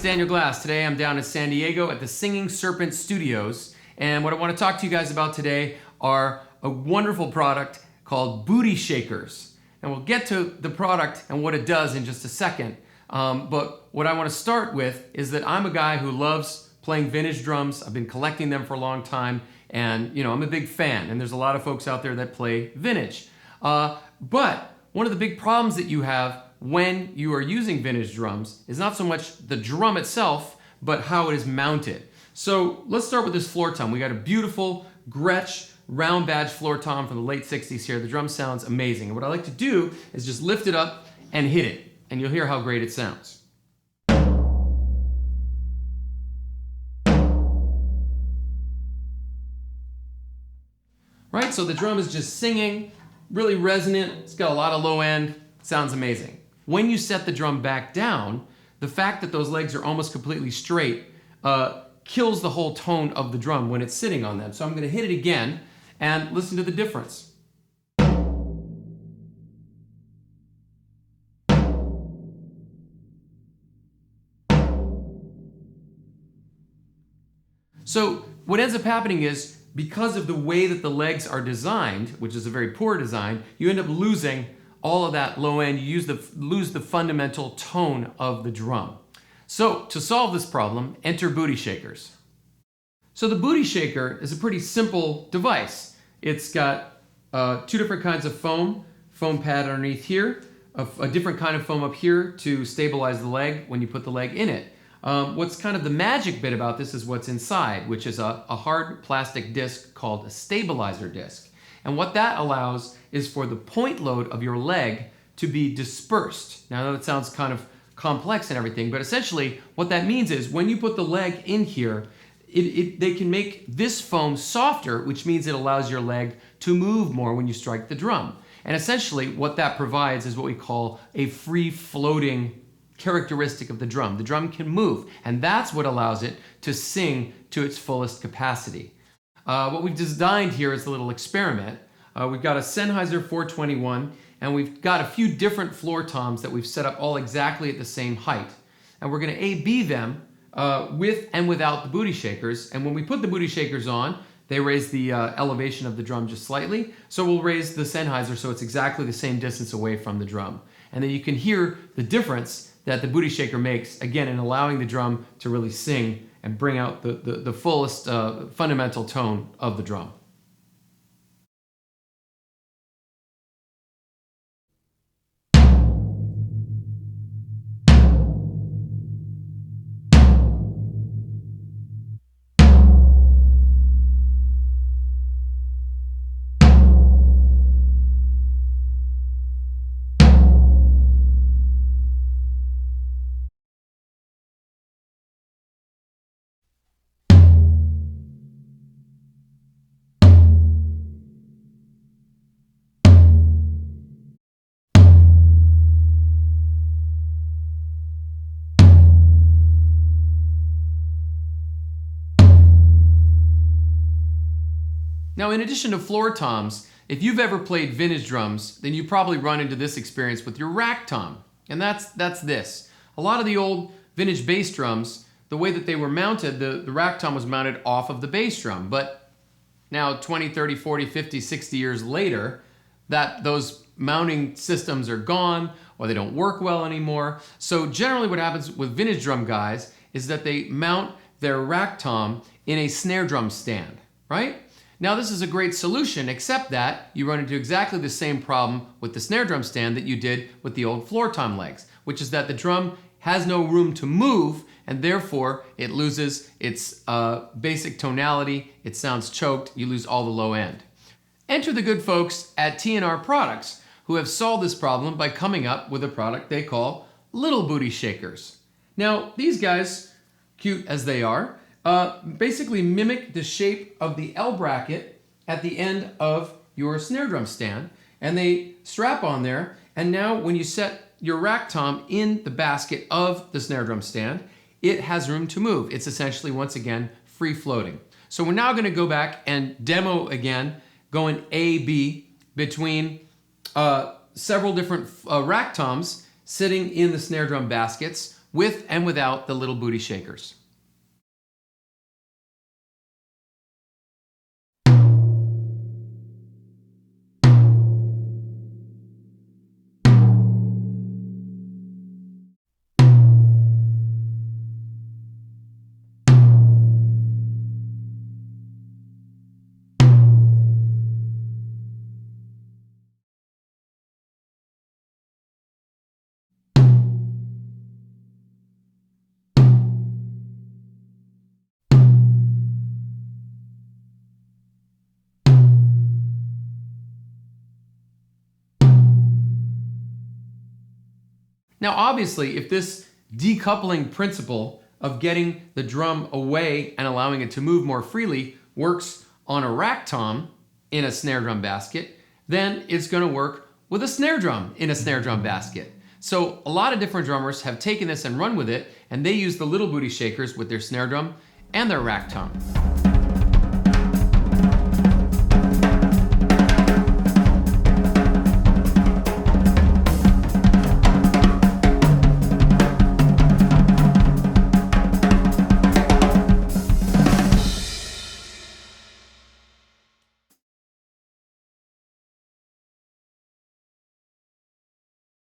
Daniel Glass. Today I'm down in San Diego at the Singing Serpent Studios, and what I want to talk to you guys about today are a wonderful product called booty shakers. And we'll get to the product and what it does in just a second. But what I want to start with is that I'm a guy who loves playing vintage drums. I've been collecting them for a long time, and I'm a big fan, and there's a lot of folks out there that play vintage. But one of the big problems that you have when you are using vintage drums is not so much the drum itself, but how it is mounted. So let's start with this floor tom. We got a beautiful Gretsch round badge floor tom from the late 60s here. The drum sounds amazing. And what I like to do is just lift it up and hit it, and you'll hear how great it sounds. Right, so the drum is just singing, really resonant. It's got a lot of low end. Sounds amazing. When you set the drum back down, the fact that those legs are almost completely straight kills the whole tone of the drum when it's sitting on them. So I'm going to hit it again and listen to the difference. So what ends up happening is, because of the way that the legs are designed, which is a very poor design, you end up losing all of that low end. You lose the fundamental tone of the drum. So to solve this problem, enter booty shakers. So the booty shaker is a pretty simple device. It's got two different kinds of foam pad underneath here, a different kind of foam up here to stabilize the leg when you put the leg in it. What's kind of the magic bit about this is what's inside, which is a hard plastic disc called a stabilizer disc. And what that allows is for the point load of your leg to be dispersed. Now I know that sounds kind of complex and everything, but essentially what that means is when you put the leg in here, they can make this foam softer, which means it allows your leg to move more when you strike the drum. And essentially what that provides is what we call a free floating characteristic of the drum. The drum can move, and that's what allows it to sing to its fullest capacity. What we've designed here is a little experiment. We've got a Sennheiser 421, and we've got a few different floor toms that we've set up all exactly at the same height. And we're going to A-B them with and without the booty shakers. And when we put the booty shakers on, they raise the elevation of the drum just slightly. So we'll raise the Sennheiser so it's exactly the same distance away from the drum. And then you can hear the difference that the booty shaker makes, again, in allowing the drum to really sing and bring out the fullest fundamental tone of the drum. Now, in addition to floor toms, if you've ever played vintage drums, then you probably run into this experience with your rack tom. And that's this. A lot of the old vintage bass drums, the way that they were mounted, the rack tom was mounted off of the bass drum. But now 20, 30, 40, 50, 60 years later, those mounting systems are gone, or they don't work well anymore. So generally what happens with vintage drum guys is that they mount their rack tom in a snare drum stand, right? Now this is a great solution, except that you run into exactly the same problem with the snare drum stand that you did with the old floor tom legs, which is that the drum has no room to move, and therefore it loses its basic tonality, it sounds choked, you lose all the low end. Enter the good folks at T&R Products, who have solved this problem by coming up with a product they call little booty shakers. Now these guys, cute as they are, basically mimic the shape of the L bracket at the end of your snare drum stand, and they strap on there, and now when you set your rack tom in the basket of the snare drum stand, it has room to move. It's essentially, once again, free floating. So we're now going to go back and demo again, going A-B between several different rack toms sitting in the snare drum baskets with and without the little booty shakers. Now, obviously, if this decoupling principle of getting the drum away and allowing it to move more freely works on a rack tom in a snare drum basket, then it's going to work with a snare drum in a snare drum basket. So a lot of different drummers have taken this and run with it, and they use the little booty shakers with their snare drum and their rack tom.